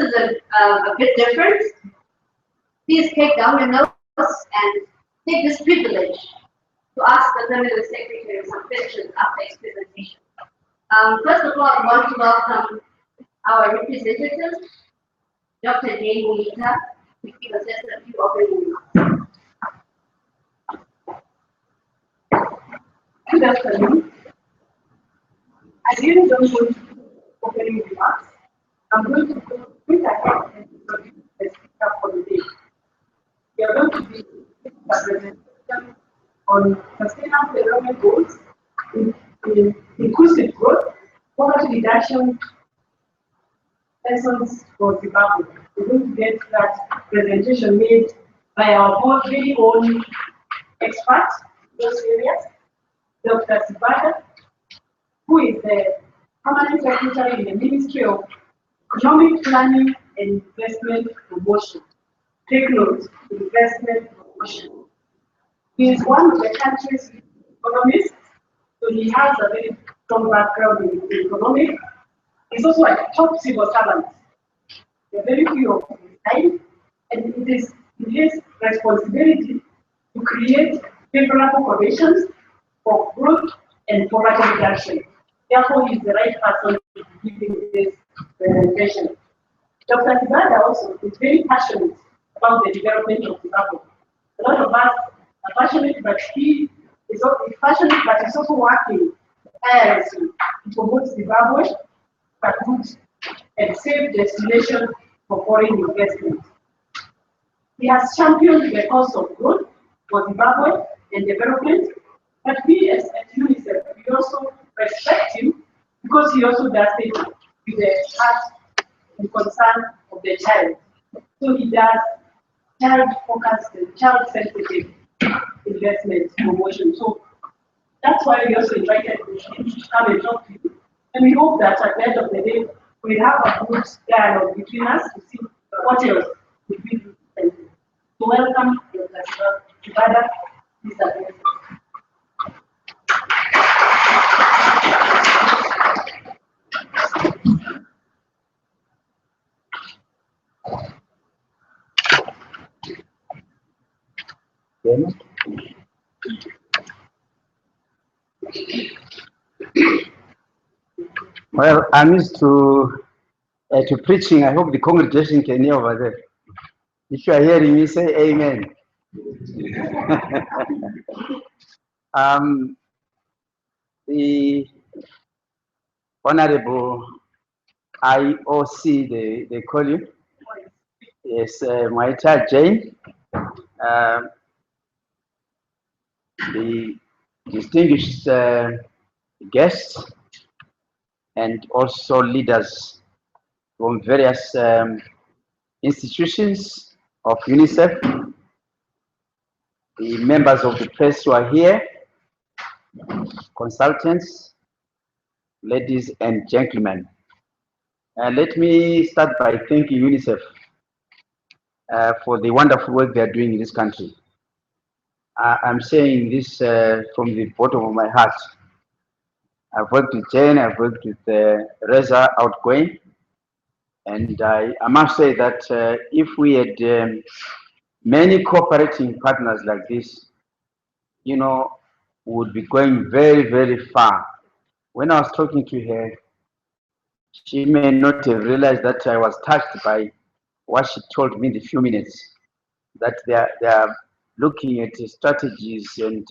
is a bit different. Please take down your notes and take this privilege to ask the Permanent Secretary some questions after his presentation. First of all, I want to welcome our representative, Dr. Jane Mulita, to give us just a few opening remarks. Good afternoon. I really don't want to do opening remarks. I'm going to go quick ahead and introduce the speaker for the day. We are going to be a presentation on sustainable development goals, inclusive growth, poverty reduction, lessons for Zimbabwe. We're going to get that presentation made by our very own experts in those areas, Dr. Sibada, who is the Permanent Secretary in the Ministry of Economic Planning and Investment Promotion. Take note, investment promotion. He is one of the country's economists, so he has a very strong background in economics. He's also a top civil servant. There are very few of his time, and it is his responsibility to create favorable conditions for growth and poverty reduction. Therefore, he is the right person to be giving this presentation. Dr. Sibada also is very passionate about the development of Zimbabwe. A lot of us are passionate, but he is passionate, but he's also working tirelessly to promote Zimbabwe a good and safe destination for foreign investment. He has championed the cause of growth for Zimbabwe and development, but we as UNICEF, we also respect him because he also does it with the heart and concern of the child. So he does child-focused and child-sensitive investment promotion. So that's why we also invited him to come and talk to you. And we hope that at the end of the day, we'll have a good dialogue between us to see what else we can do. So welcome, Dr. Sibada, Mr. President. Well, I'm used to preaching. I hope the congregation can hear over there. If you are hearing me, say amen. The Honorable IOC, they call you. Yes, my child Jane. The distinguished guests and also leaders from various institutions of UNICEF, the members of the press who are here, consultants, ladies and gentlemen. Let me start by thanking UNICEF for the wonderful work they are doing in this country. I'm saying this from the bottom of my heart. I've worked with Jane, I've worked with Reza outgoing, and I must say that if we had many cooperating partners like this, you know, we would be going very, very far. When I was talking to her, she may not have realized that I was touched by what she told me in the few minutes, that they are looking at strategies and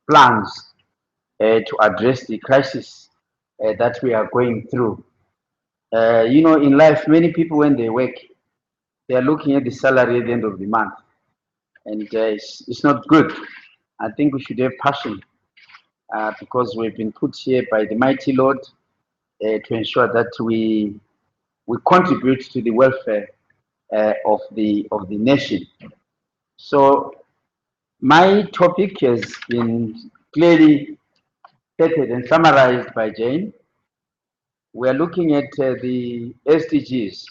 plans to address the crisis that we are going through. You know, in life, many people, when they work, they are looking at the salary at the end of the month, and it's not good. I think we should have passion because we've been put here by the mighty Lord to ensure that we contribute to the welfare of the nation. So my topic has been clearly stated and summarized by Jane. We are looking at the SDGs.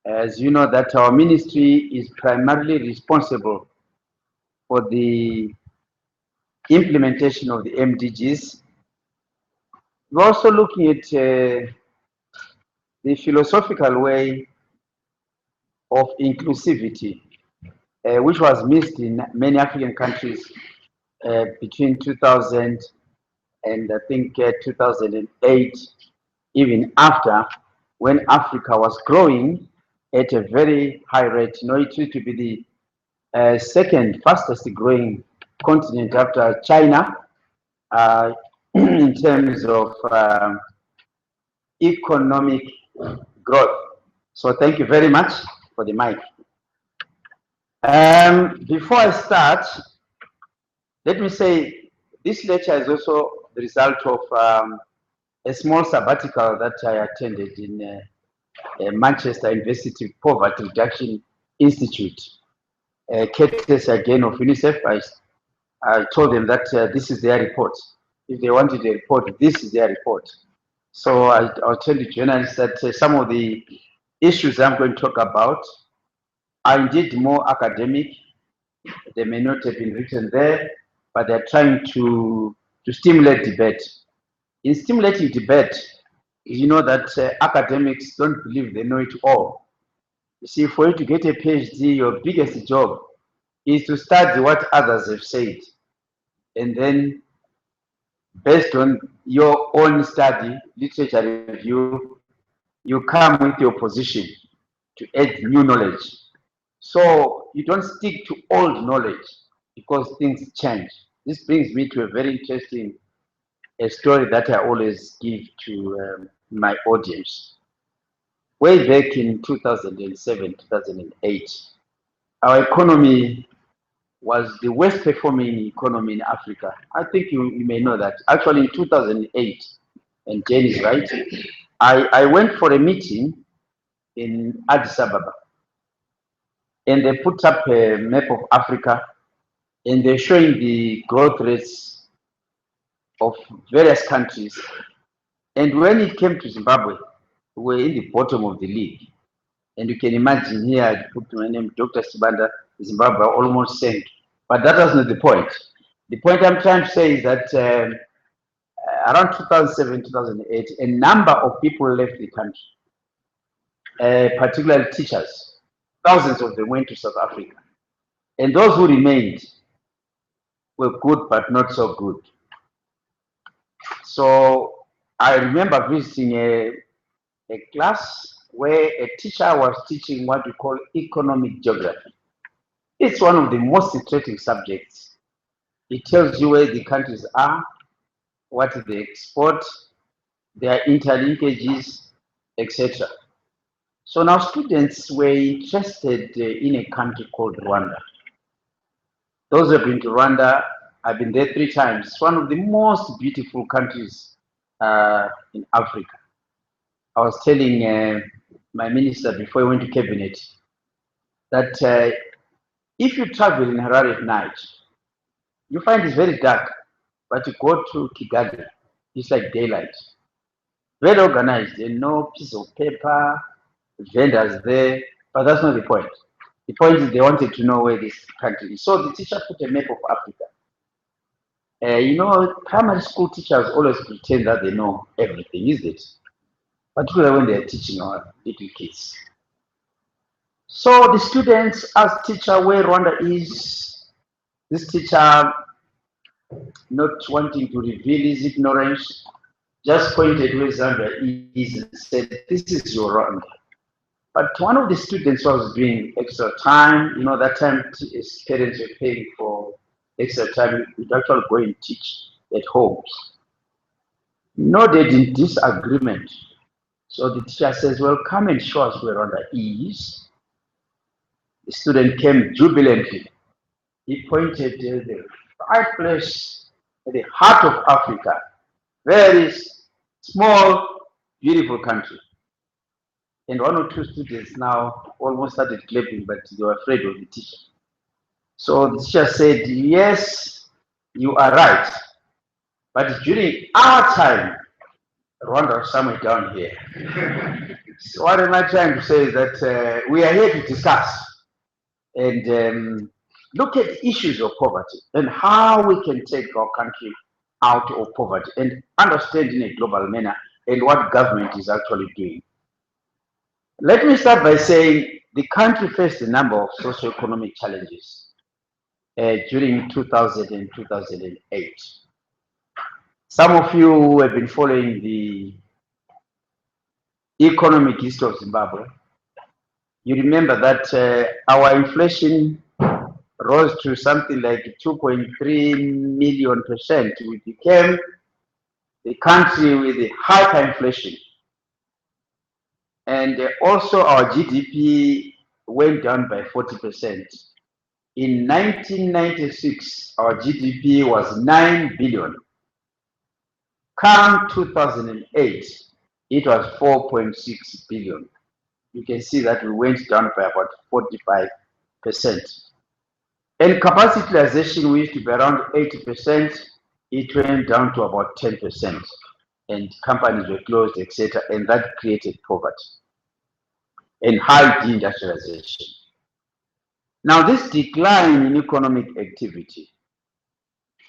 As you know, that our ministry is primarily responsible for the implementation of the MDGs. We're also looking at the philosophical way of inclusivity, which was missed in many African countries between 2000 and I think 2008, even after, when Africa was growing at a very high rate. You know, it used to be the second fastest growing continent after China in terms of economic growth. So thank you very much for the mic. Before I start, let me say this lecture is also the result of a small sabbatical that I attended in Manchester University Poverty Reduction Institute. Courtesy again of UNICEF, I told them that this is their report. If they wanted a report, this is their report. So I'll tell the journalists that some of the issues I'm going to talk about are indeed more academic. They may not have been written there, but they're trying to stimulate debate. In stimulating debate, you know that academics don't believe they know it all. You see, for you to get a PhD, your biggest job is to study what others have said. And then, based on your own study, literature review, you come with your position to add new knowledge. So you don't stick to old knowledge because things change. This brings me to a very interesting story that I always give to my audience. Way back in 2007, 2008, our economy was the worst performing economy in Africa. I think you may know that. Actually, in 2008, and Jane is right, I went for a meeting in Addis Ababa, and they put up a map of Africa, and they're showing the growth rates of various countries. And when it came to Zimbabwe, we were in the bottom of the league. And you can imagine here, I put my name, Dr. Sibanda, Zimbabwe almost sank. But that was not the point. The point I'm trying to say is that around 2007, 2008, a number of people left the country, particularly teachers. Thousands of them went to South Africa. And those who remained were good, but not so good. So I remember visiting a class where a teacher was teaching what we call economic geography. It's one of the most interesting subjects. It tells you where the countries are, what they export, their interlinkages, etc. So now students were interested in a country called Rwanda. Those who have been to Rwanda, I've been there 3 times. It's one of the most beautiful countries in Africa. I was telling my minister before I went to cabinet that if you travel in Harare at night, you find it's very dark, but you go to Kigali, it's like daylight. Very organized, and no piece of paper, vendors there, but that's not the point. The point is they wanted to know where this country is. So the teacher put a map of Africa. You know, primary school teachers always pretend that they know everything, isn't it? Particularly when they're teaching our little kids. So the students asked teacher where Rwanda is. This teacher, not wanting to reveal his ignorance, just pointed where Zambia is and said, "This is your Rwanda." But one of the students was doing extra time. You know, that time his parents were paying for extra time. He'd actually go and teach at homes. Nodded in disagreement. So the teacher says, "Well, come and show us where Rwanda is." The student came jubilantly. He pointed to the right place at the heart of Africa. Very small, beautiful country. And 1 or 2 students now almost started clapping, but they were afraid of the teacher. So the teacher said, "Yes, you are right. But during our time, Rwanda was somewhere down here." So what am I trying to say is that we are here to discuss and look at issues of poverty and how we can take our country out of poverty and understand in a global manner and what government is actually doing. Let me start by saying the country faced a number of socio-economic challenges during 2000 and 2008. Some of you who have been following the economic history of Zimbabwe, you remember that our inflation rose to something like 2.3 million percent. We became the country with the hyperinflation. And also our GDP went down by 40%. In 1996, our GDP was 9 billion. Come 2008, it was 4.6 billion. You can see that we went down by about 45%. And capacity utilization, we used to be around 80%. It went down to about 10%. And companies were closed, etc. And that created poverty and high deindustrialization. Now, this decline in economic activity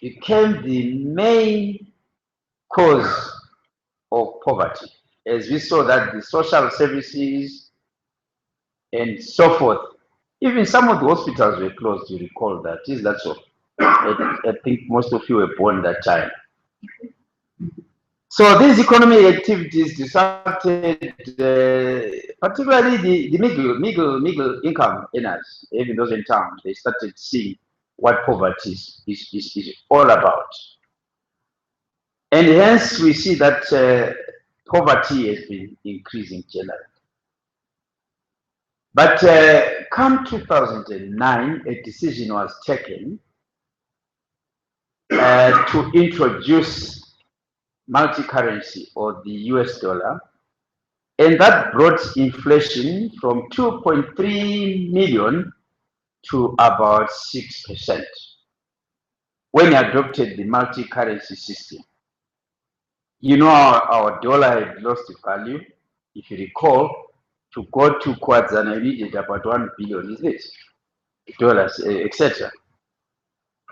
became the main cause of poverty, as we saw that the social services and so forth, even some of the hospitals were closed. You recall that? Is that so? I think most of you were born that time. So these economic activities disrupted, particularly the middle income earners, even those in town. They started seeing what poverty is all about. And hence we see that poverty has been increasing generally. But come 2009, a decision was taken to introduce multi-currency, or the US dollar, and that brought inflation from 2.3 million to about 6% when you adopted the multi-currency system. You know, our dollar had lost value. If you recall, to go to Kwazana, you needed about 1 billion, isn't it? Dollars, etc.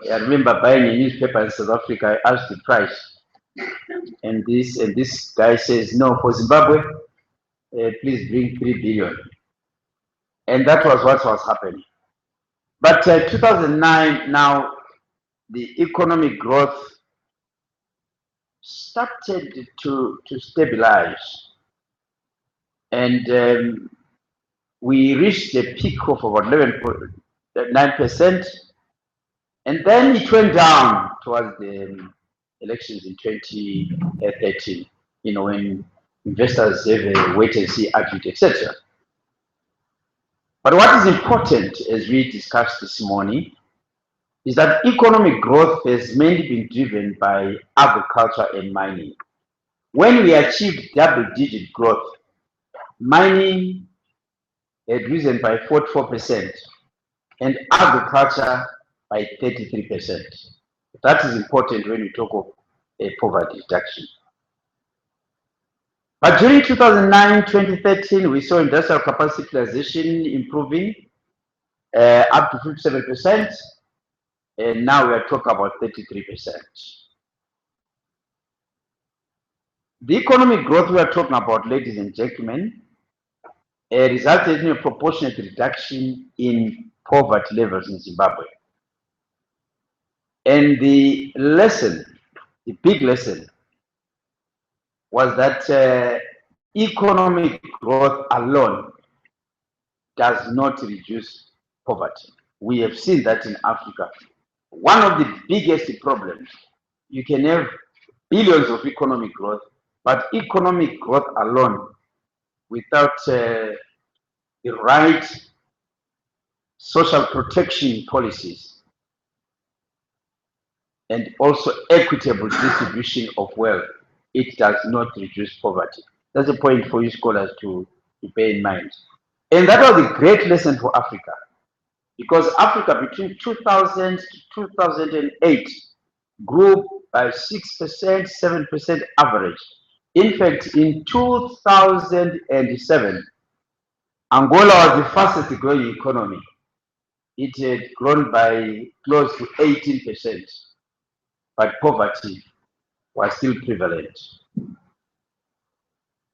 I remember buying a newspaper in South Africa. I asked the price, and this guy says, no, for Zimbabwe, please bring 3 billion. And that was what was happening. But 2009, now the economic growth started to stabilize. And we reached a peak of about 11.9%. And then it went down towards the elections in 2013, you know, when investors have a wait and see attitude, etc. But what is important, as we discussed this morning, is that economic growth has mainly been driven by agriculture and mining. When we achieved double-digit growth, mining had risen by 44% and agriculture by 33%. That is important when we talk of poverty reduction. But during 2009-2013, we saw industrial capacity utilization improving up to 57%, and now we are talking about 33%. The economic growth we are talking about, ladies and gentlemen, resulted in a proportionate reduction in poverty levels in Zimbabwe. And the lesson, the big lesson, was that economic growth alone does not reduce poverty. We have seen that in Africa. One of the biggest problems, you can have billions of economic growth, but economic growth alone, without the right social protection policies and also equitable distribution of wealth, it does not reduce poverty. That's a point for you scholars to bear in mind. And that was a great lesson for Africa, because Africa between 2000 to 2008 grew by 6%, 7% average. In fact, in 2007, Angola was the fastest growing economy. It had grown by close to 18%, but poverty was still prevalent.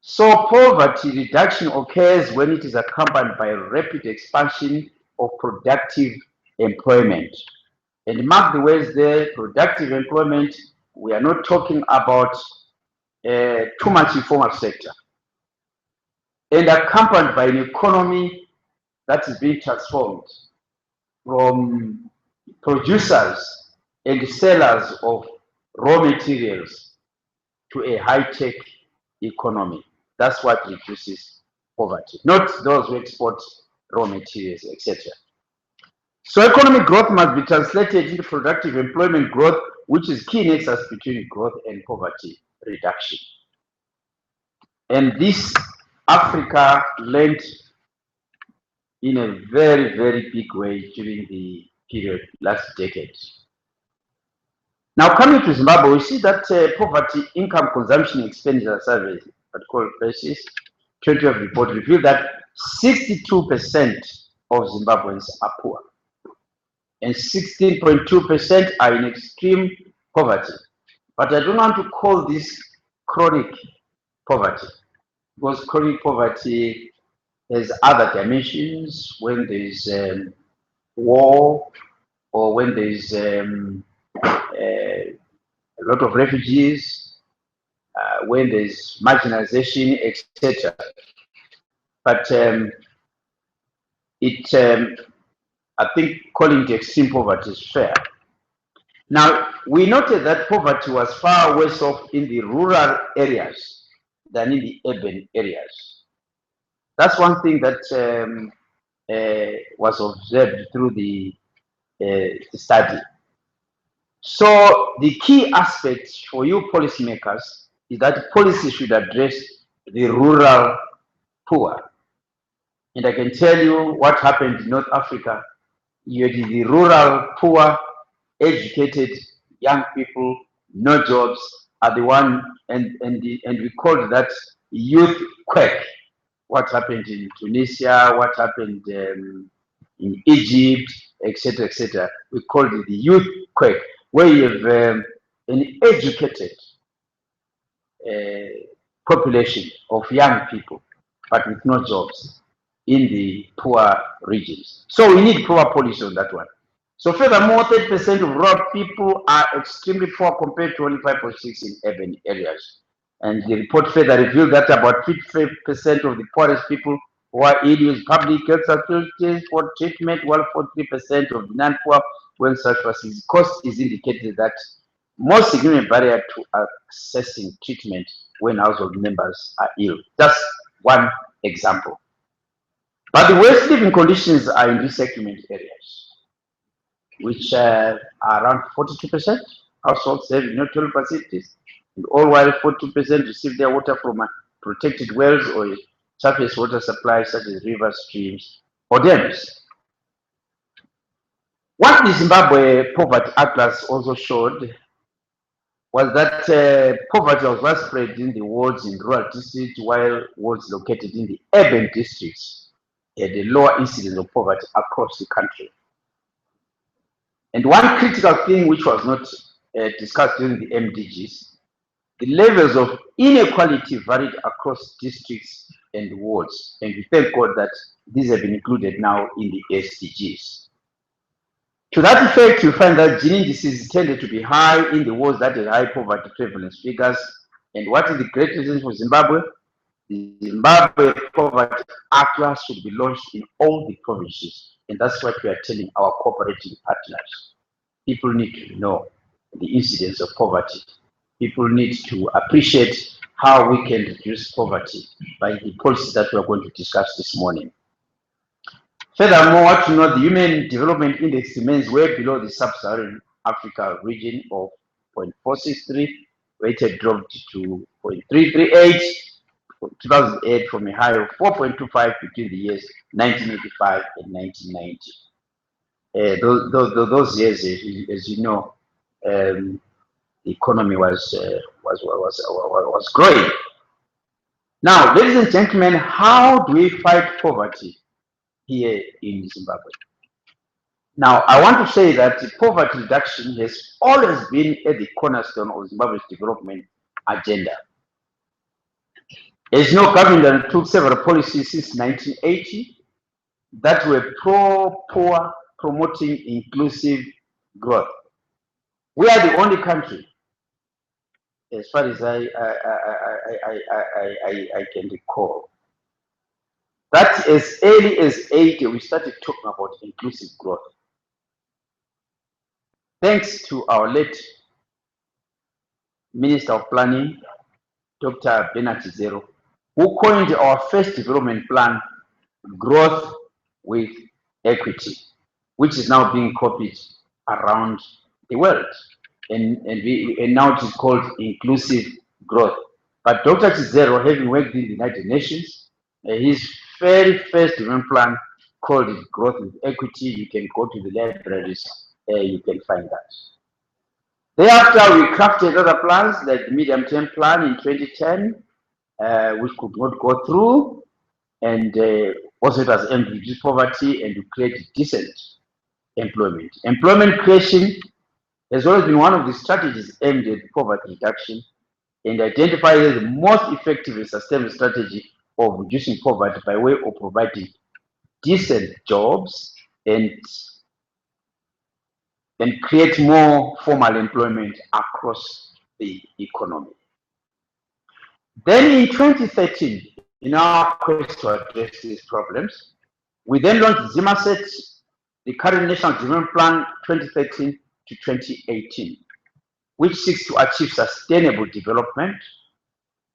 So poverty reduction occurs when it is accompanied by rapid expansion of productive employment. And mark the words there, productive employment. We are not talking about too much informal sector. And accompanied by an economy that is being transformed from producers and sellers of raw materials to a high-tech economy. That's what reduces poverty, not those who export raw materials, etc. So economic growth must be translated into productive employment growth, which is key nexus between growth and poverty reduction. And this Africa learned in a very, very big way during the period last decade. Now coming to Zimbabwe, we see that poverty, income, consumption, expenditure surveys, particular places, 2012 report revealed that 62% of Zimbabweans are poor, and 16.2% are in extreme poverty. But I don't want to call this chronic poverty, because chronic poverty has other dimensions when there is war, or when there is a lot of refugees, when there is marginalization, etc. But I think calling it extreme poverty is fair. Now, we noted that poverty was far worse off in the rural areas than in the urban areas. That's one thing that was observed through the study. So the key aspect for you policymakers is that policy should address the rural poor. And I can tell you what happened in North Africa. You had the rural poor, educated young people, no jobs, are the one, and we called that youth quake. What happened in Tunisia, what happened in Egypt, etc., etc. We called it the youth quake, where you have an educated population of young people, but with no jobs in the poor regions. So we need poor policy on that one. So furthermore, 30% of rural people are extremely poor compared to only 5.6% in urban areas. And the report further revealed that about 55% of the poorest people who are in use public health facilities for treatment, while 43% of the non-poor when such facilities. Cost is indicated that most significant barrier to accessing treatment when household members are ill. Just one example. But the worst living conditions are in these settlement areas, which are around 42% households having no toilet facilities, and all while 42% receive their water from protected wells or surface water supply such as rivers, streams, or dams. What the Zimbabwe Poverty Atlas also showed was that poverty was widespread in the wards in rural districts, while wards located in the urban districts had a lower incidence of poverty across the country. And one critical thing which was not discussed during the MDGs, the levels of inequality varied across districts and wards. And we thank God that these have been included now in the SDGs. To that effect, you find that gene indices tended to be high in the wards that had high poverty prevalence figures. And what is the great reason for Zimbabwe? The Zimbabwe Poverty Atlas should be launched in all the provinces. And that's what we are telling our cooperating partners. People need to know the incidence of poverty. People need to appreciate how we can reduce poverty by the policies that we are going to discuss this morning. Furthermore, what you know, the Human Development Index remains way below the Sub-Saharan Africa region of 0.463, where it had dropped to 0.338 in 2008 from a high of 4.25 between the years 1985 and 1990. Those years, as you know, the economy was growing. Now, ladies and gentlemen, how do we fight poverty here in Zimbabwe? Now, I want to say that poverty reduction has always been at the cornerstone of Zimbabwe's development agenda. As you know, government took several policies since 1980 that were pro-poor, promoting inclusive growth. We are the only country, as far as I can recall, that as early as 80 we started talking about inclusive growth. Thanks to our late Minister of Planning, Dr. Bernard Zero, who coined our first development plan, Growth with Equity, which is now being copied around the world. And now it is called inclusive growth. But Dr. Chizero, having worked in the United Nations, his very first development plan called it Growth with Equity. You can go to the libraries, you can find that. Thereafter, we crafted other plans like the medium-term plan in 2010, which could not go through, and also it was aimed to reduce poverty and to create decent employment. Employment creation has always been one of the strategies aimed at poverty reduction and identified as the most effective and sustainable strategy of reducing poverty by way of providing decent jobs and create more formal employment across the economy. Then in 2013, in our quest to address these problems, we then launched ZIMASET, the current National Development Plan 2013 to 2018, which seeks to achieve sustainable development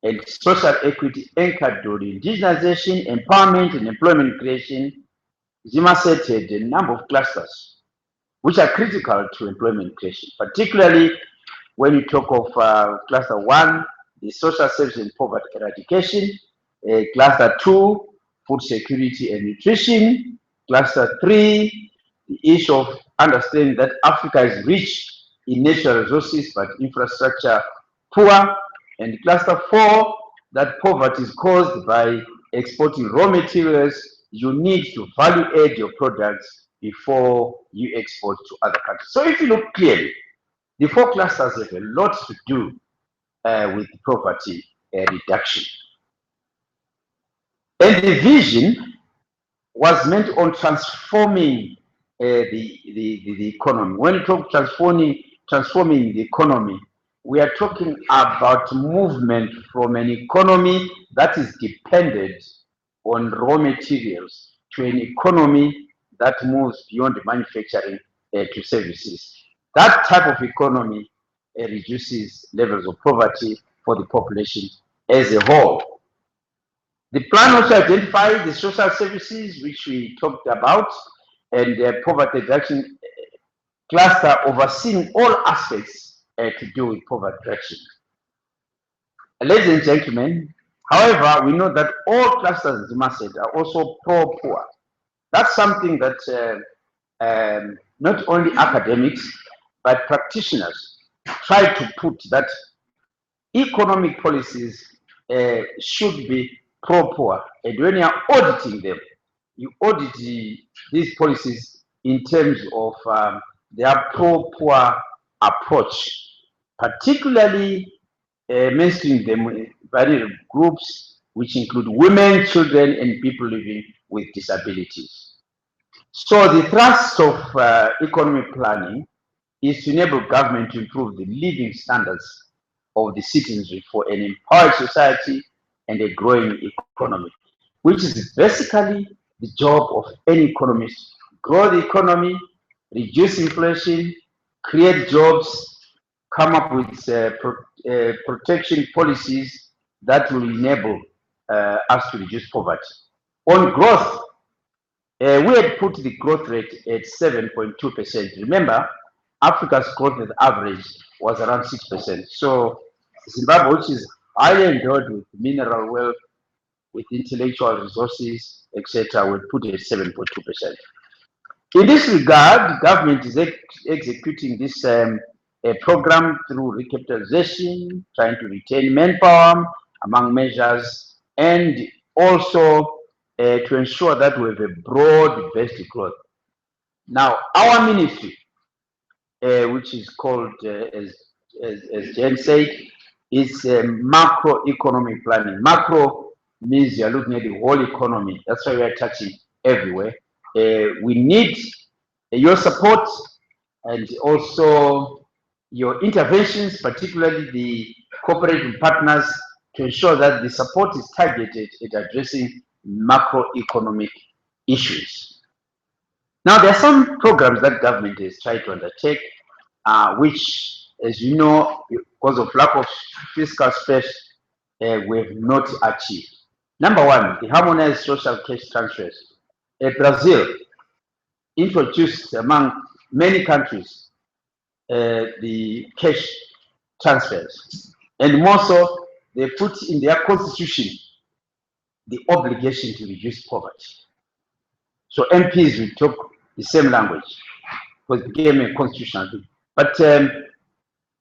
and social equity anchored on indigenization, empowerment, and employment creation. ZIMASET had a number of clusters which are critical to employment creation, particularly when you talk of cluster 1, the social service and poverty eradication, cluster 2, food security and nutrition, cluster 3, the issue of understanding that Africa is rich in natural resources but infrastructure poor, and cluster 4, that poverty is caused by exporting raw materials. You need to value add your products before you export to other countries. So if you look clearly, the 4 clusters have a lot to do with poverty reduction. And the vision was meant on transforming the economy. When we talk transforming the economy, we are talking about movement from an economy that is dependent on raw materials to an economy that moves beyond manufacturing to services. That type of economy reduces levels of poverty for the population as a whole. The plan also identifies the social services which we talked about and the poverty reduction cluster overseeing all aspects to do with poverty reduction. Ladies and gentlemen, however, we know that all clusters, as Zuma said, are also pro-poor. That's something that not only academics, but practitioners try to put, that economic policies should be pro-poor. And when you are auditing them, you audit these policies in terms of their pro-poor approach, particularly mentioning them various groups, which include women, children, and people living with disabilities. So the thrust of economic planning is to enable government to improve the living standards of the citizenry for an empowered society and a growing economy, which is basically the job of any economist: grow the economy, reduce inflation, create jobs, come up with protection policies that will enable us to reduce poverty. On growth, we had put the growth rate at 7.2%. Remember, Africa's growth rate average was around 6%. So Zimbabwe, which is highly endowed with mineral wealth, with intellectual resources, etc., would put it at 7.2%. In this regard, government is executing this program through recapitalization, trying to retain manpower among measures, and also to ensure that we have a broad-based growth. Now, our ministry, which is called, as Jen said, is macroeconomic planning. Macro means you are looking at the whole economy. That's why we are touching everywhere. We need your support and also your interventions, particularly the cooperative partners, to ensure that the support is targeted at addressing macroeconomic issues. Now, there are some programs that government is trying to undertake, which, as you know, because of lack of fiscal space, we have not achieved. Number one, the harmonized social cash transfers. Brazil introduced among many countries the cash transfers, and more so, they put in their constitution the obligation to reduce poverty. So MPs will talk the same language because it became a constitutional thing. But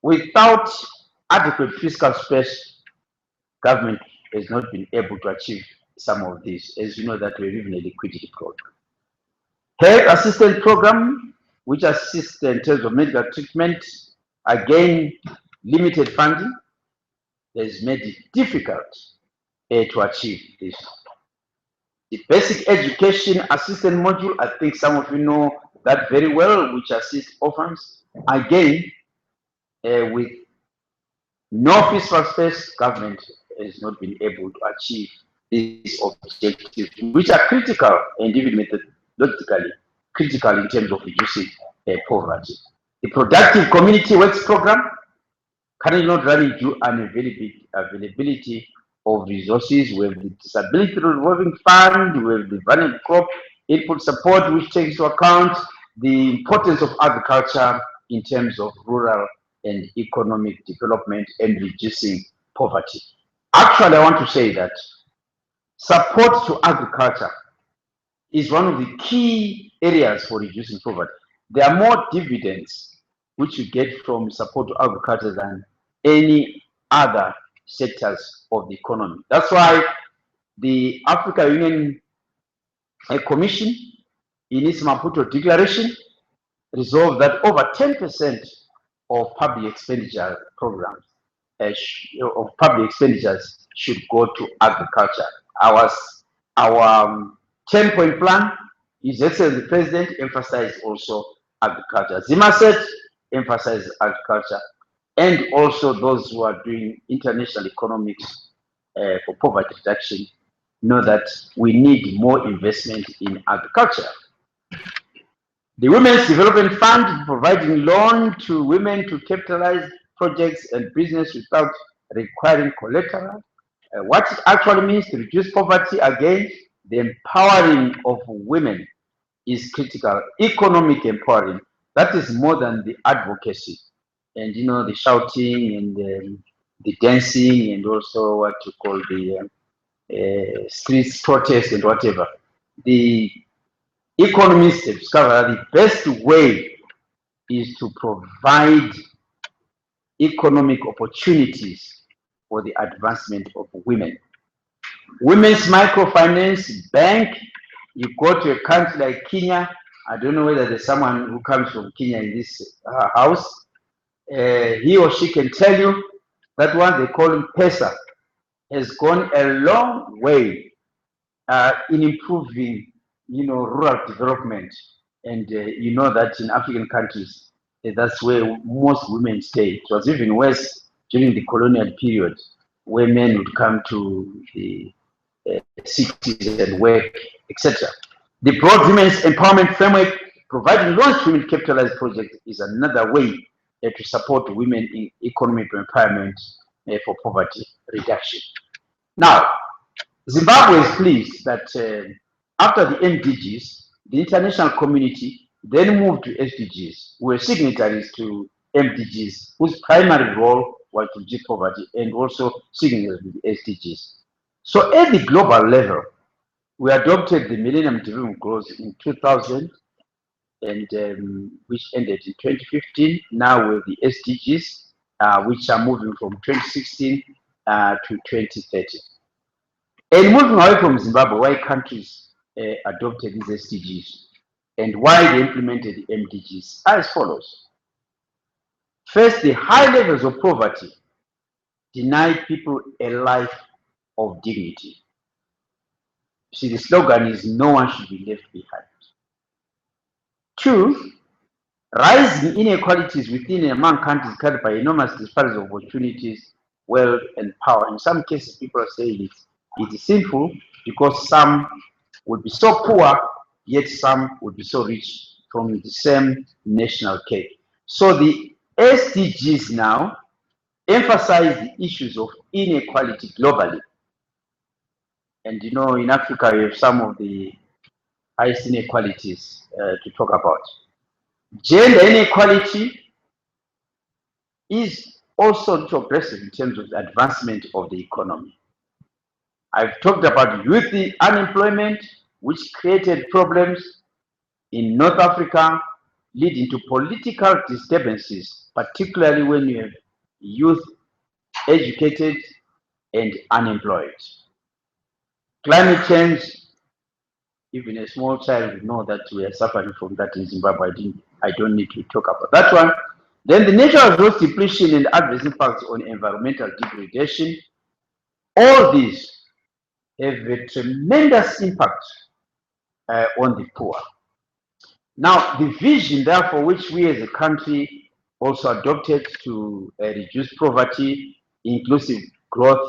without adequate fiscal space, government has not been able to achieve some of these. As you know, that we're even a liquidity program. Health assistance program, which assists in terms of medical treatment, again, limited funding has made it difficult to achieve this. The basic education assistance module, I think some of you know that very well, which assists orphans. Again, with no fiscal space, government has not been able to achieve these objectives, which are critical and even methodologically critical in terms of reducing poverty. The productive community works program currently not running due unavailability of resources. We have the disability revolving fund, we have the vulnerable crop input support, which takes into account the importance of agriculture in terms of rural and economic development and reducing poverty. Actually, I want to say that support to agriculture is one of the key areas for reducing poverty. There are more dividends which you get from support to agriculture than any other sectors of the economy. That's why the Africa Union Commission, in its Maputo Declaration, resolved that over 10% of public expenditure programs, of public expenditures should go to agriculture. Our 10-point plan, His Excellency the President emphasized also agriculture. ZIMBABWE emphasized agriculture, and also those who are doing international economics for poverty reduction know that we need more investment in agriculture. The Women's Development Fund, providing loan to women to capitalize projects and business without requiring collateral. What it actually means to reduce poverty, again, the empowering of women is critical. Economic empowering, that is more than the advocacy. And you know, the shouting and the dancing and also what you call the streets protest and whatever. The economists have discovered the best way is to provide economic opportunities for the advancement of women. Women's microfinance bank, you go to a country like Kenya, I don't know whether there's someone who comes from Kenya in this house, he or she can tell you that one they call PESA has gone a long way in improving, you know, rural development. And you know that in African countries, that's where most women stay. It was even worse during the colonial period, where men would come to the cities and work, etc. The broad women's empowerment framework, providing loans to women capitalized projects, is another way to support women in economic empowerment for poverty reduction. Now, Zimbabwe is pleased that after the MDGs, the international community then moved to SDGs, who were signatories to MDGs, whose primary role was to reduce poverty and also signatories with the SDGs. So at the global level, we adopted the Millennium Development Goals in 2000, and which ended in 2015. Now with the SDGs, which are moving from 2016 to 2030. And moving away from Zimbabwe, why countries adopted these SDGs and why they implemented the MDGs as follows. First, the high levels of poverty deny people a life of dignity. See, the slogan is no one should be left behind. 2, rising inequalities within and among countries carried by enormous disparities of opportunities, wealth, and power. In some cases, people are saying it is sinful because some would be so poor, yet some would be so rich from the same national cake. So the SDGs now emphasize the issues of inequality globally. And you know, in Africa, we have some of the highest inequalities to talk about. Gender inequality is also progressive in terms of the advancement of the economy. I've talked about youth unemployment, which created problems in North Africa, leading to political disturbances, particularly when you have youth educated and unemployed. Climate change, even a small child would know that we are suffering from that in Zimbabwe. I don't need to talk about that one. Then the natural resource depletion and adverse impacts on environmental degradation. All these have a tremendous impact on the poor. Now, the vision, therefore, which we as a country also adopted to reduce poverty, inclusive growth,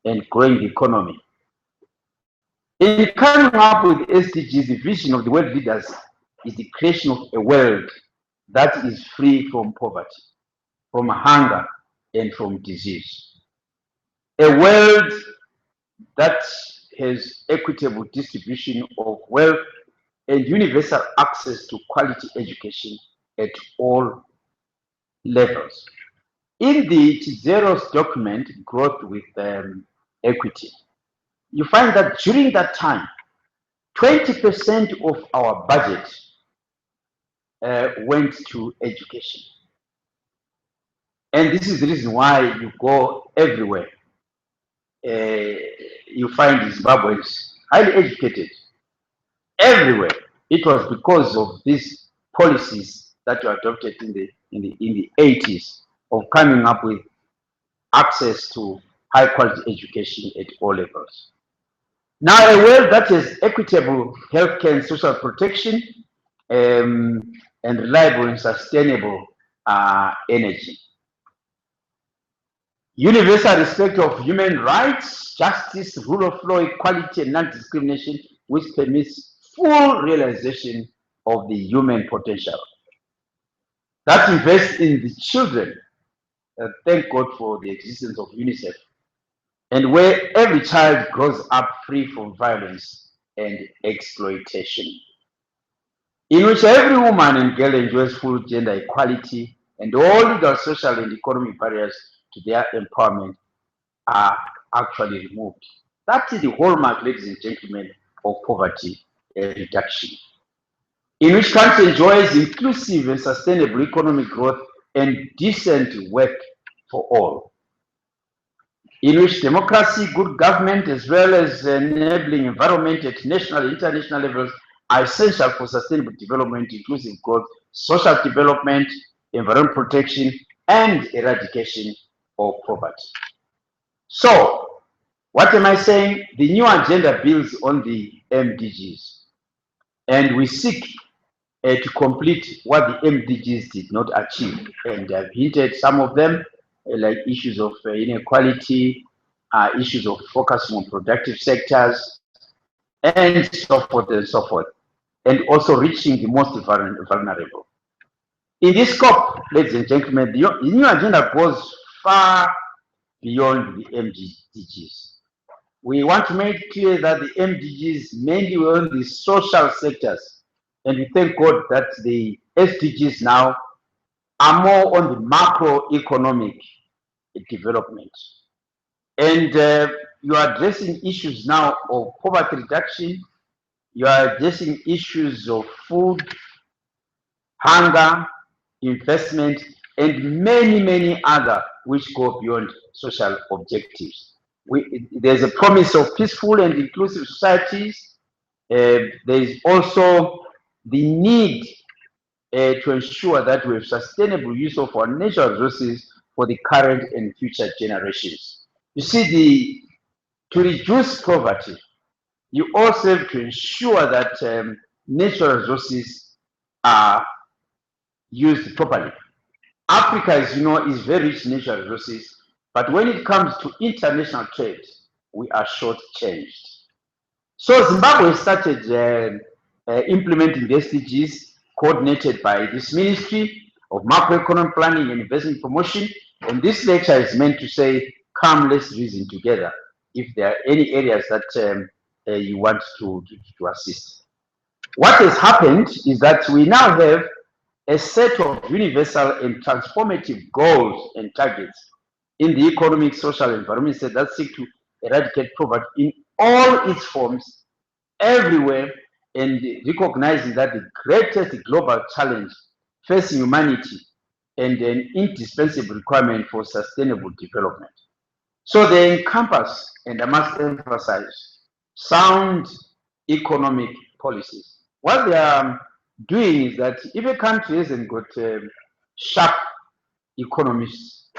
and growing the economy. In coming up with SDGs, the vision of the world leaders is the creation of a world that is free from poverty, from hunger, and from disease. A world that has equitable distribution of wealth and universal access to quality education at all levels. In the Chizero's document, Growth with Equity, you find that during that time, 20% of our budget went to education. And this is the reason why you go everywhere. You find Zimbabweans highly educated everywhere. It was because of these policies that were adopted in the 80s of coming up with access to high quality education at all levels. Now, a world that has equitable healthcare and social protection and reliable and sustainable energy. Universal respect of human rights, justice, rule of law, equality, and non-discrimination, which permits full realization of the human potential. That invests in the children. Thank God for the existence of UNICEF. And where every child grows up free from violence and exploitation. In which every woman and girl enjoys full gender equality and all legal, social, and economic barriers to their empowerment are actually removed. That is the hallmark, ladies and gentlemen, of poverty reduction. In which country enjoys inclusive and sustainable economic growth and decent work for all. In which democracy, good government, as well as enabling environment at national and international levels are essential for sustainable development, inclusive growth, social development, environmental protection, and eradication of poverty. So, what am I saying? The new agenda builds on the MDGs, and we seek to complete what the MDGs did not achieve. And I've hinted some of them, like issues of inequality, issues of focusing on productive sectors, and so forth and so forth, and also reaching the most vulnerable. In this scope, ladies and gentlemen, the new agenda goes far beyond the MDGs. We want to make clear that the MDGs mainly were on the social sectors, and we thank God that the SDGs now are more on the macroeconomic development. And you are addressing issues now of poverty reduction, you are addressing issues of food, hunger, investment, and many, many other which go beyond social objectives. There's a promise of peaceful and inclusive societies. There is also the need to ensure that we have sustainable use of our natural resources for the current and future generations. You see, to reduce poverty, you also have to ensure that natural resources are used properly. Africa, as you know, is very rich in natural resources, but when it comes to international trade, we are shortchanged. So Zimbabwe started implementing the SDGs coordinated by this Ministry of Macroeconomic Planning and Investment Promotion. And this lecture is meant to say, come, let's reason together if there are any areas that you want to assist. What has happened is that we now have a set of universal and transformative goals and targets in the economic, social, and environmental that seek to eradicate poverty in all its forms, everywhere, and recognizing that the greatest global challenge facing humanity and an indispensable requirement for sustainable development. So they encompass, and I must emphasize, sound economic policies. What they are doing is that if a country hasn't got sharp economists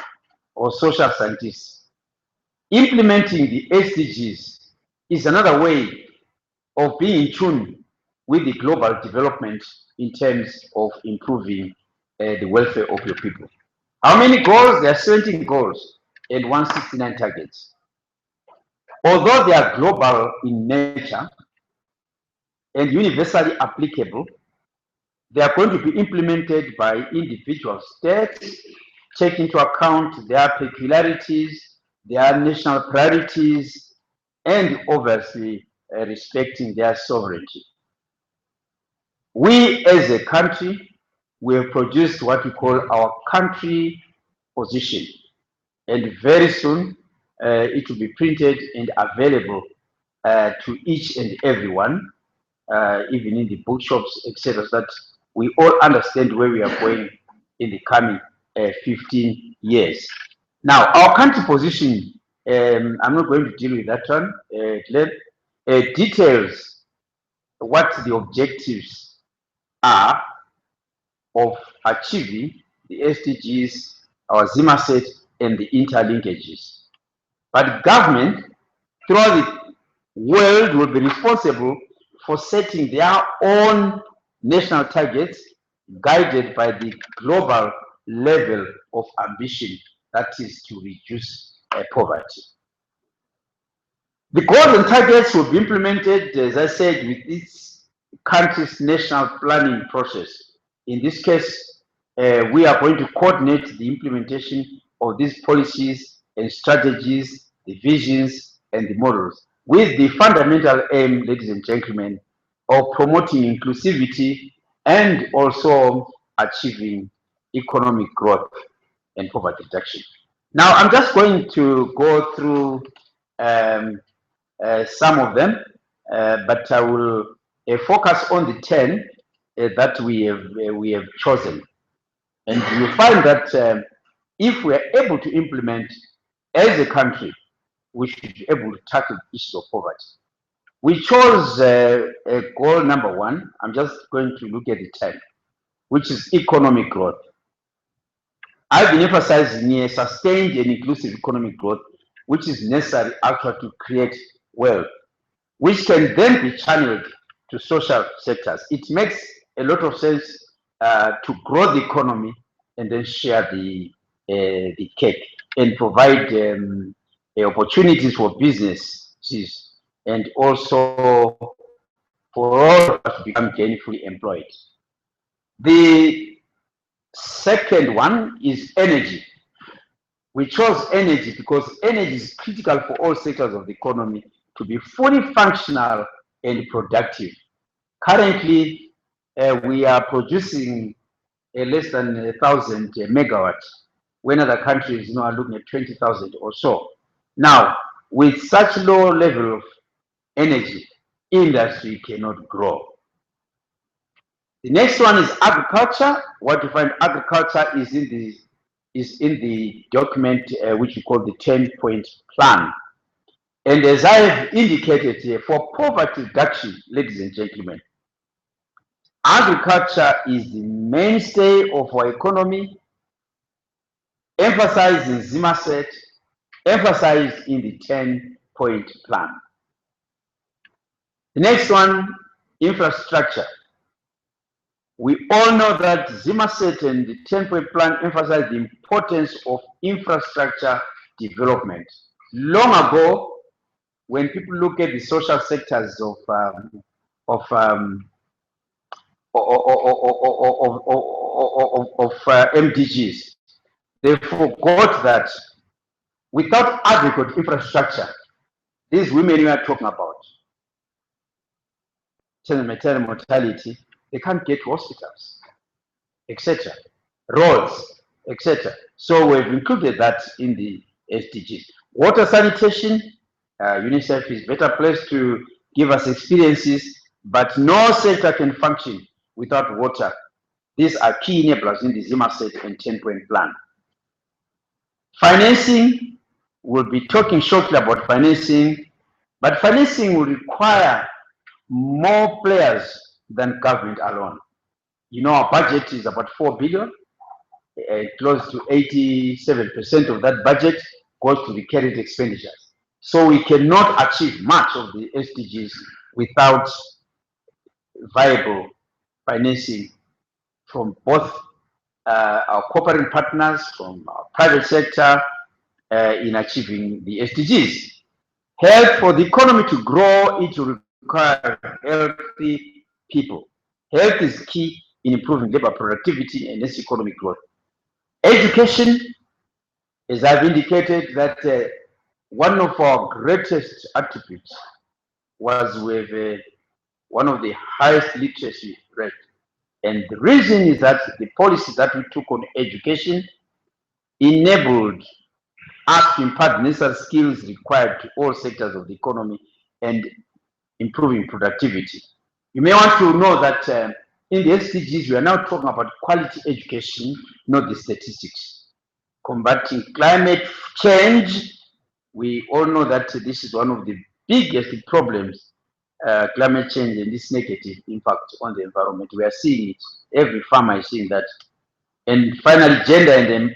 or social scientists, implementing the SDGs is another way of being in tune with the global development in terms of improving the welfare of your people. How many goals? There are 17 goals and 169 targets. Although they are global in nature and universally applicable, they are going to be implemented by individual states, take into account their peculiarities, their national priorities, and obviously respecting their sovereignty. We as a country, we have produced what we call our country position, and very soon it will be printed and available to each and everyone, even in the bookshops, etc., so that we all understand where we are going in the coming 15 years. Now, our country position, I'm not going to deal with that one. Details what the objectives are of achieving the SDGs, our ZIMA set, and the interlinkages. But government throughout the world will be responsible for setting their own national targets guided by the global level of ambition, that is to reduce poverty. The goals and targets will be implemented, as I said, with each country's national planning process. In this case, we are going to coordinate the implementation of these policies and strategies, the visions, and the models, with the fundamental aim, ladies and gentlemen, of promoting inclusivity and also achieving economic growth and poverty reduction. Now, I'm just going to go through some of them, but I will focus on the 10 that we have chosen. And you find that if we are able to implement as a country, we should be able to tackle the issue of poverty. We chose goal number 1. I'm just going to look at the 10, which is economic growth. I've been emphasizing here sustained and inclusive economic growth, which is necessary actually to create wealth, which can then be channeled to social sectors. It makes a lot of sense to grow the economy and then share the cake and provide opportunities for businesses and also for all of us to become gainfully employed. The second one is energy. We chose energy because energy is critical for all sectors of the economy to be fully functional and productive. Currently, we are producing less than 1,000 megawatts, when other countries are looking at 20,000 or so. Now, with such low level of energy, industry cannot grow. The next one is agriculture. What you find agriculture is in the document which we call the 10-point plan. And as I have indicated here, for poverty reduction, ladies and gentlemen, agriculture is the mainstay of our economy, emphasized in ZIMA set, emphasized in the 10-point plan. The next one, infrastructure. We all know that ZIMBABWE and the 10-point plan emphasize the importance of infrastructure development. Long ago, when people look at the social sectors of MDGs, they forgot that without adequate infrastructure, these women we are talking about, maternal mortality, they can't get to hospitals, etc., roads, etc. So we've included that in the SDGs. Water sanitation, UNICEF is better placed to give us experiences, but no sector can function without water. These are key enablers in the ZIMBABWE and 10-point plan. Financing, we'll be talking shortly about financing, but financing will require more players than government alone. You know, our budget is about 4 billion. Close to 87% of that budget goes to the carried expenditures. So we cannot achieve much of the SDGs without viable financing from both our cooperating partners, from our private sector in achieving the SDGs. Health, for the economy to grow, it will require healthy people. Health is key in improving labor productivity and this economic growth. Education, as I've indicated, that one of our greatest attributes was with one of the highest literacy rates. And the reason is that the policies that we took on education enabled us to impart necessary skills required to all sectors of the economy and improving productivity. You may want to know that in the SDGs, we are now talking about quality education, not the statistics. Combating climate change, we all know that this is one of the biggest problems, climate change and this negative impact on the environment. We are seeing it. Every farmer is seeing that. And finally, gender and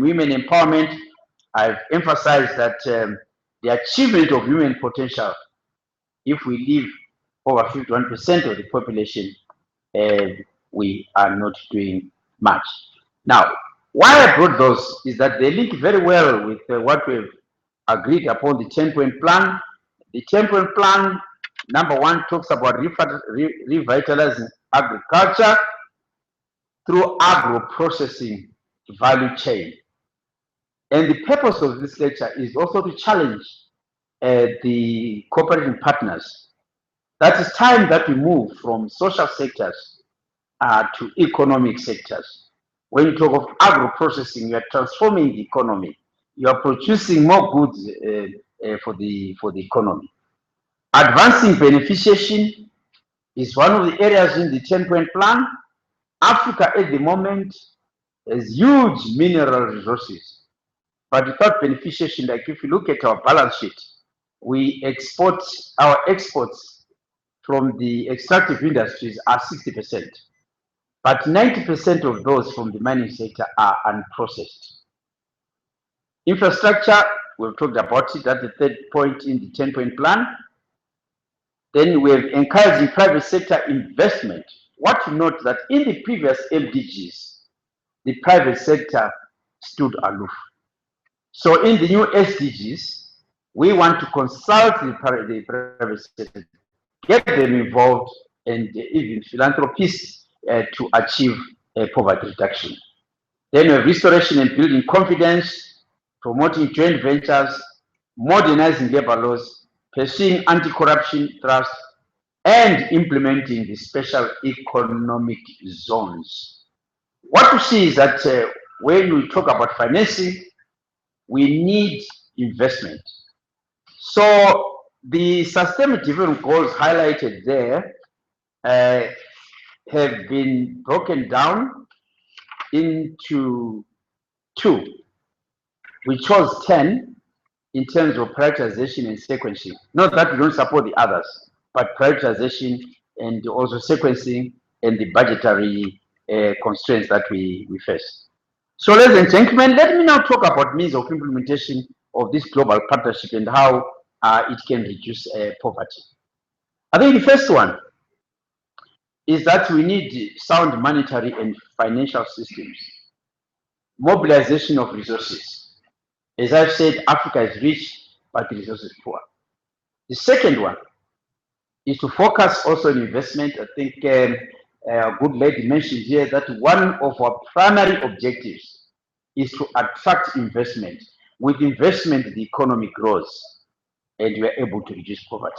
women empowerment. I've emphasized that the achievement of human potential, if we leave over 51% of the population, we are not doing much. Now, why I brought those is that they link very well with what we've agreed upon the 10-point plan. The 10-point plan, number one, talks about revitalizing agriculture through agro-processing value chain. And the purpose of this lecture is also to challenge the cooperating partners. That is time that we move from social sectors to economic sectors. When you talk of agro-processing, you are transforming the economy. You are producing more goods for the economy. Advancing beneficiation is one of the areas in the 10-point plan. Africa at the moment has huge mineral resources, but without beneficiation, like if you look at our balance sheet, we export, our exports from the extractive industries are 60%, but 90% of those from the mining sector are unprocessed. Infrastructure, we've talked about it, that's the third point in the 10-point plan. Then we've encouraged private sector investment. What to note that in the previous MDGs, the private sector stood aloof. So in the new SDGs, we want to consult the private sector, get them involved, and even philanthropists to achieve poverty reduction. Then we have restoration and building confidence, promoting joint ventures, modernizing labor laws, pursuing anti-corruption thrust, and implementing the special economic zones. What we see is that when we talk about financing, we need investment. So the sustainable development goals highlighted there have been broken down into two. We chose 10 in terms of prioritization and sequencing. Not that we don't support the others, but prioritization and also sequencing and the budgetary constraints that we face. So ladies and gentlemen, let me now talk about means of implementation of this global partnership and how it can reduce poverty. I think the first one is that we need sound monetary and financial systems, mobilization of resources. As I've said, Africa is rich, but the resources poor. The second one is to focus also on investment. I think a good lady mentioned here that one of our primary objectives is to attract investment. With investment, the economy grows and we are able to reduce poverty.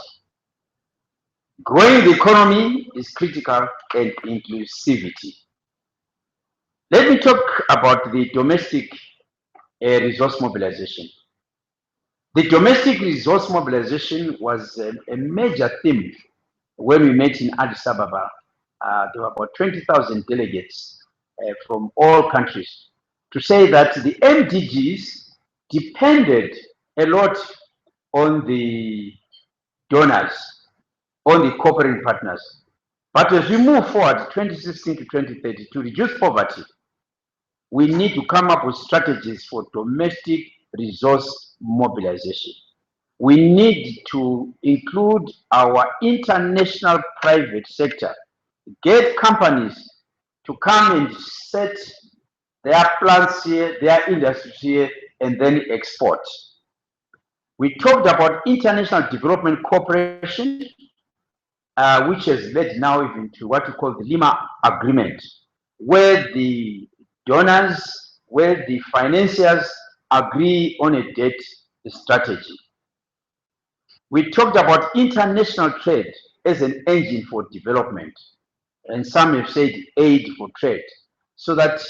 Growing the economy is critical, and inclusivity. Let me talk about the domestic resource mobilization. The domestic resource mobilization was a major theme when we met in Addis Ababa. There were about 20,000 delegates from all countries to say that the MDGs depended a lot on the donors, on the cooperating partners. But as we move forward, 2016 to 2030, to reduce poverty, we need to come up with strategies for domestic resource mobilization. We need to include our international private sector, get companies to come and set their plants here, their industries here, and then export. We talked about international development cooperation, which has led now even to what we call the Lima Agreement, where the donors, where the financiers agree on a debt strategy. We talked about international trade as an engine for development, and some have said aid for trade, so that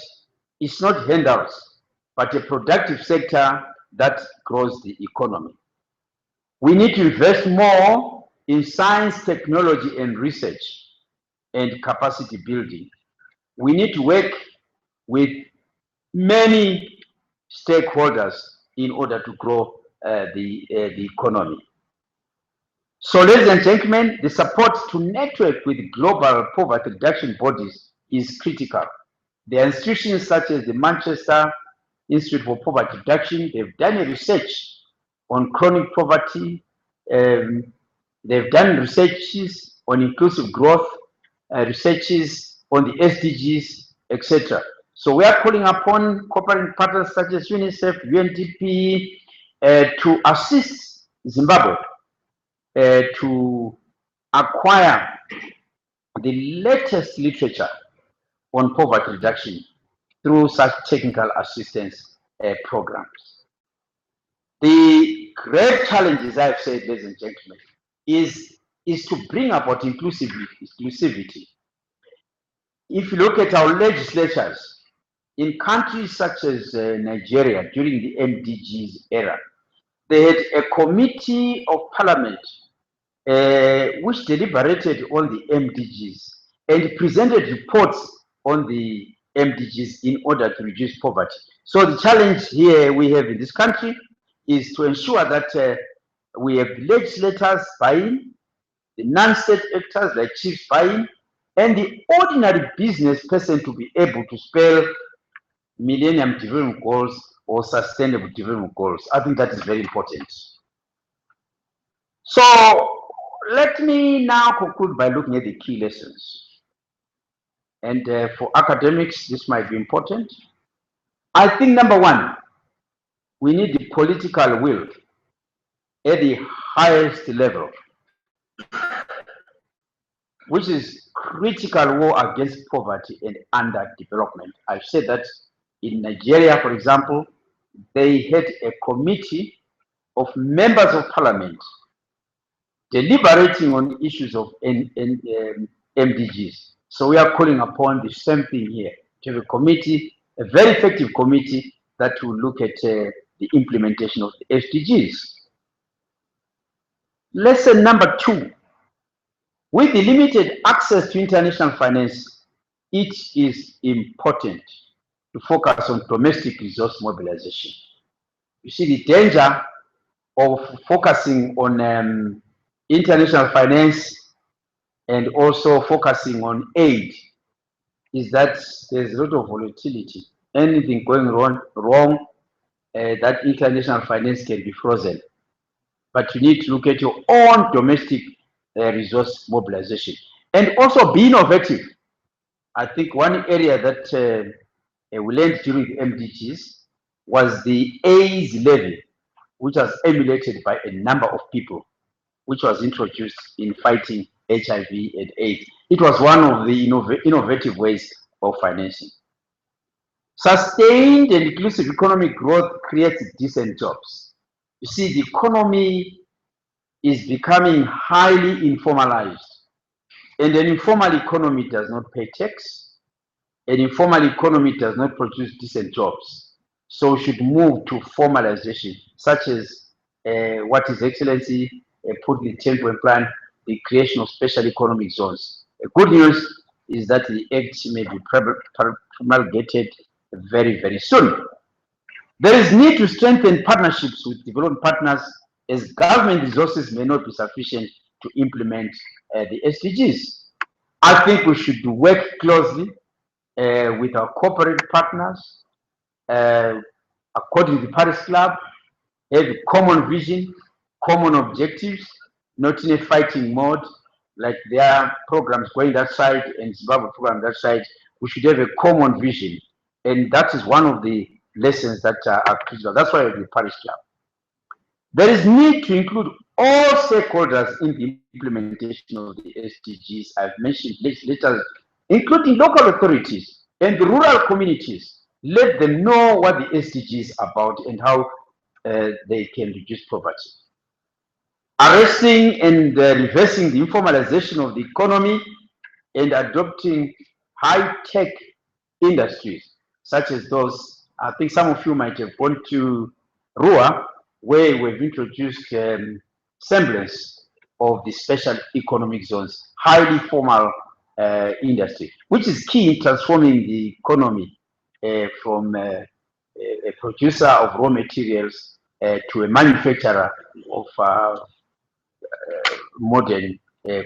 it's not handouts, but a productive sector that grows the economy. We need to invest more in science, technology, and research and capacity building. We need to work with many stakeholders in order to grow the economy. So, ladies and gentlemen, the support to network with global poverty reduction bodies is critical. There are institutions such as the Manchester Institute for Poverty Reduction. They've done a research on chronic poverty. They've done researches on inclusive growth, researches on the SDGs, etc. So we are calling upon cooperating partners such as UNICEF, UNDP to assist Zimbabwe to acquire the latest literature on poverty reduction through such technical assistance programs. The great challenges, I've said, ladies and gentlemen, is to bring about inclusivity. If you look at our legislatures in countries such as Nigeria during the MDGs era, they had a committee of parliament which deliberated on the MDGs and presented reports on the MDGs in order to reduce poverty. So the challenge here we have in this country is to ensure that we have legislators buy-in, the non-state actors like chiefs buy-in, and the ordinary business person to be able to spell Millennium Development Goals or Sustainable Development Goals. I think that is very important. So let me now conclude by looking at the key lessons. And for academics, this might be important. I think number one, we need the political will at the highest level, which is critical war against poverty and underdevelopment. I've said that in Nigeria, for example, they had a committee of members of parliament deliberating on issues of MDGs. So we are calling upon the same thing here, to have a committee, a very effective committee that will look at the implementation of the SDGs. Lesson number two, with the limited access to international finance, it is important to focus on domestic resource mobilization. You see, the danger of focusing on international finance and also focusing on aid is that there's a lot of volatility. Anything going wrong, that international finance can be frozen. but you need to look at your own domestic resource mobilization and also be innovative. I think one area that we learned during the MDGs was the AIDS levy, which was emulated by a number of people, which was introduced in fighting HIV and AIDS. It was one of the innovative ways of financing. Sustained and inclusive economic growth creates decent jobs. You see, the economy is becoming highly informalized, and an informal economy does not pay tax. An informal economy does not produce decent jobs. So we should move to formalization, such as what His Excellency put in the 10-point plan, the creation of special economic zones. The good news is that the Act may be promulgated very, very soon. There is need to strengthen partnerships with development partners, as government resources may not be sufficient to implement the SDGs. I think we should work closely with our corporate partners, according to the Paris Club, have a common vision, common objectives, not in a fighting mode, like there are programs going that side and Zimbabwe program that side. We should have a common vision. And that is one of the lessons that are critical. That's why we have the Paris Club. There is need to include all stakeholders in the implementation of the SDGs. I've mentioned legislators, including local authorities and the rural communities. Let them know what the SDGs are about and how they can reduce poverty. Arresting and reversing the informalization of the economy and adopting high-tech industries, such as those. I think some of you might have gone to Rua, where we've introduced semblance of the special economic zones, highly formal industry, which is key in transforming the economy from a producer of raw materials to a manufacturer of modern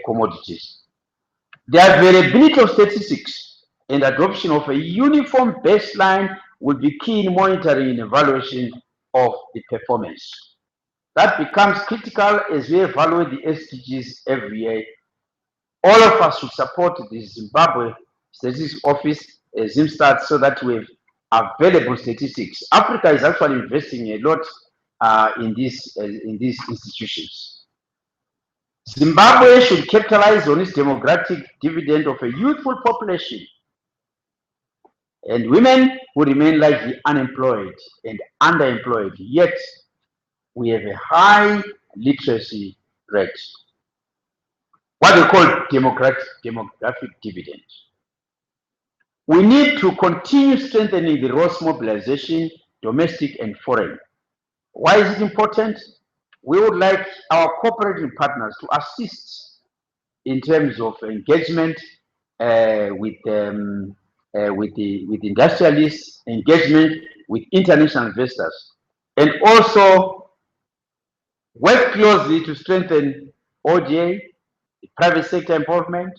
commodities. The availability of statistics and adoption of a uniform baseline will be key in monitoring and evaluation of the performance. That becomes critical as we evaluate the SDGs every year. All of us should support the Zimbabwe Statistics Office, ZIMSTAT, so that we have available statistics. Africa is actually investing a lot in these institutions. Zimbabwe should capitalize on its demographic dividend of a youthful population and women who remain largely unemployed and underemployed, yet we have a high literacy rate. What they call demographic dividend. We need to continue strengthening the resource mobilization, domestic and foreign. Why is it important? We would like our cooperating partners to assist in terms of engagement with industrialists, engagement with international investors, and also work closely to strengthen ODA, the private sector involvement,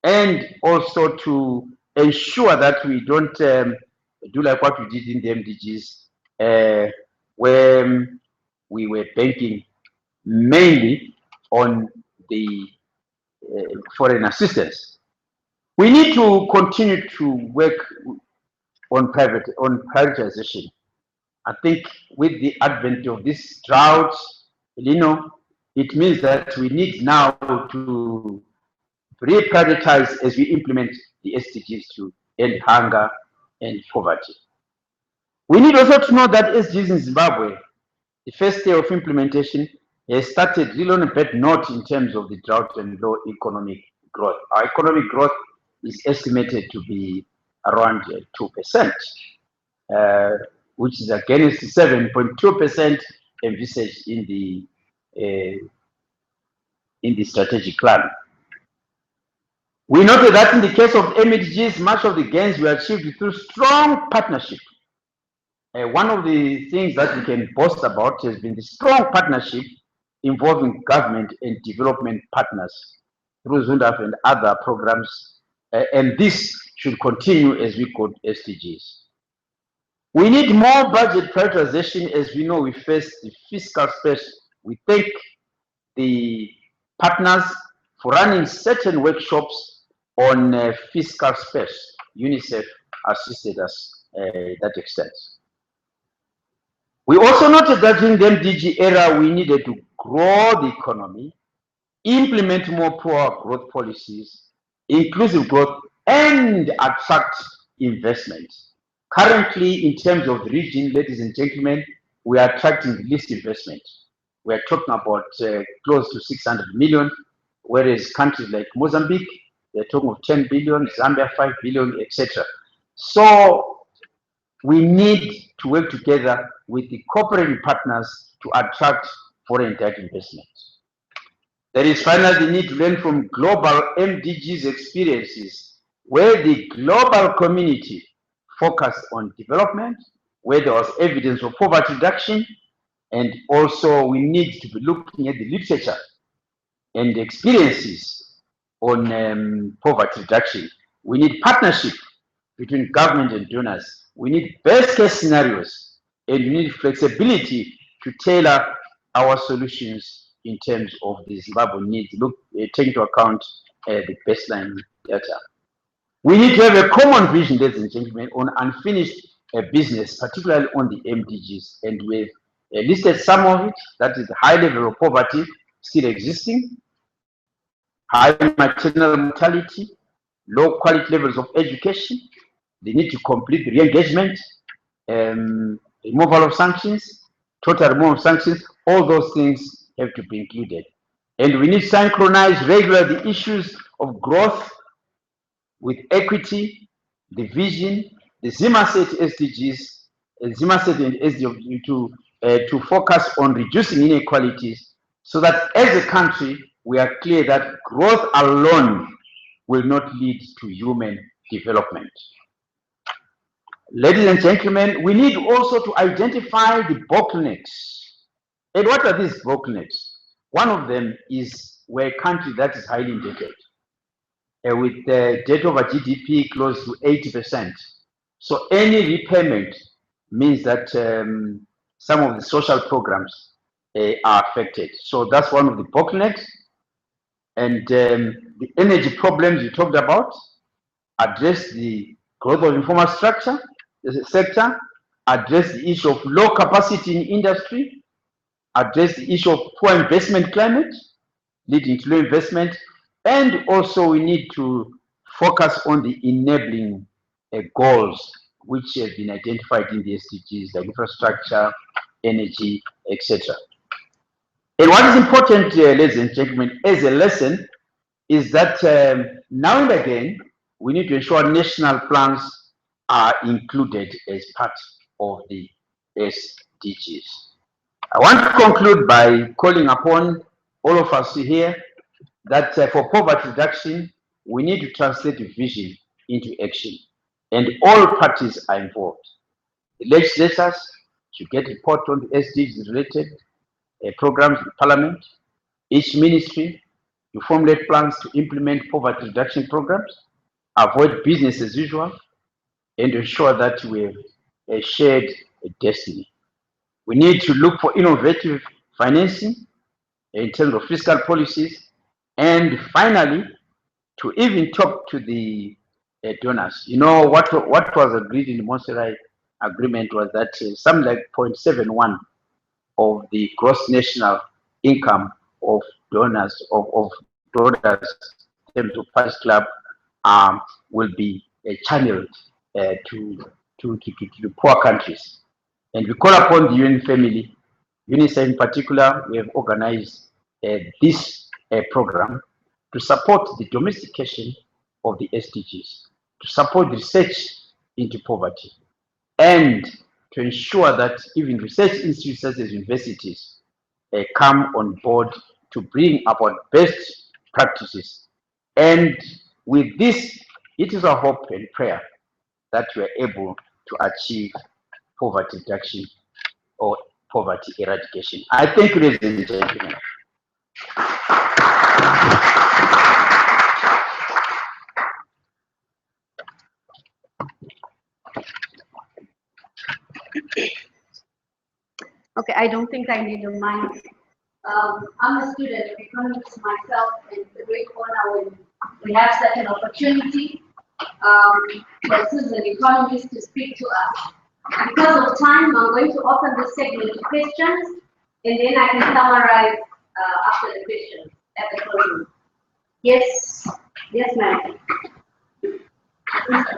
and also to ensure that we don't do like what we did in the MDGs, where we were banking mainly on the foreign assistance. We need to continue to work on privatization. I think with the advent of this drought, it means that we need now to reprioritize as we implement the SDGs to end hunger and poverty. We need also to know that SDGs in Zimbabwe, the first year of implementation, has started really on a bad note in terms of the drought and low economic growth. Our economic growth is estimated to be around 2%, which is against 7.2% envisaged in the strategic plan. We noted that in the case of MDGs, much of the gains were achieved through strong partnership. One of the things that we can boast about has been the strong partnership involving government and development partners through ZUNDAF and other programs, and this should continue as we go to SDGs. We need more budget prioritization, as we know we face the fiscal space We thank the partners for running certain workshops on fiscal space. UNICEF assisted us that extent. We also noted that in the MDG era, we needed to grow the economy, implement more poor growth policies, inclusive growth, and attract investment. Currently, in terms of the region, ladies and gentlemen, we are attracting the least investment. We are talking about close to 600 million, whereas countries like Mozambique, they're talking of 10 billion, Zambia 5 billion, etc. So we need to work together with the cooperating partners to attract foreign direct investment. There is finally the need to learn from global MDGs experiences, where the global community focused on development, where there was evidence of poverty reduction, and also we need to be looking at the literature and the experiences on poverty reduction. We need partnership between government and donors. We need best case scenarios, and we need flexibility to tailor our solutions in terms of the Zimbabwe needs, take into account the baseline data. We need to have a common vision, ladies and gentlemen, on unfinished business, particularly on the MDGs, and we've listed some of it. That is the high level of poverty still existing, high maternal mortality, low quality levels of education, the need to complete the re-engagement, removal of sanctions, total removal of sanctions. All those things have to be included. And we need to synchronize regularly the issues of growth with equity, the vision, the ZIMBABWE SDGs, ZIMBABWE and SDG to focus on reducing inequalities, so that as a country, we are clear that growth alone will not lead to human development. Ladies and gentlemen, we need also to identify the bottlenecks. And what are these bottlenecks? One of them is where a country that is highly indebted, with debt over GDP close to 80%. So any repayment means that some of the social programs are affected. So that's one of the bottlenecks. And the energy problems you talked about, address the growth of informal sector, address the issue of low capacity in industry, address the issue of poor investment climate, leading to low investment, and also we need to focus on the enabling goals which have been identified in the SDGs, like infrastructure, energy, etc. And what is important, ladies and gentlemen, as a lesson, is that now and again, we need to ensure national plans are included as part of the SDGs. I want to conclude by calling upon all of us here that for poverty reduction, we need to translate the vision into action, and all parties are involved. The legislators should get report on the SDGs related programs in Parliament. Each ministry to formulate plans to implement poverty reduction programs, avoid business as usual, and ensure that we have a shared destiny. We need to look for innovative financing in terms of fiscal policies, and finally, to even talk to the donors. You know, what was agreed in the Monterrey Agreement was that something like 0.71 of the gross national income of donors, of donors in terms of Paris Club, will be channeled to the poor countries. And we call upon the UN family, UNICEF in particular. We have organized this program to support the domestication of the SDGs, to support research into poverty, and to ensure that even research institutes such as universities come on board to bring about best practices. And with this, it is our hope and prayer that we are able to achieve poverty reduction or poverty eradication. I thank you, ladies and gentlemen. Okay, I don't think I need a mic. I'm a student of economics myself, and it's a great honor when we have such an opportunity for a citizen economist to speak to us. Because of time, I'm going to open this segment to questions, and then I can summarize after the questions at the closing. Yes, yes, ma'am.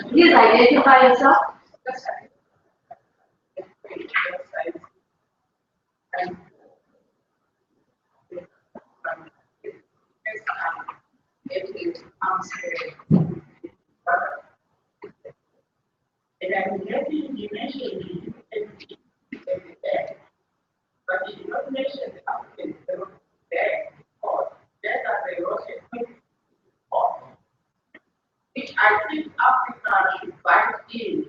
Please identify yourself. And I'm getting you mentioned but you did not mention the African development there because that are the Russian which I think Africa should buy in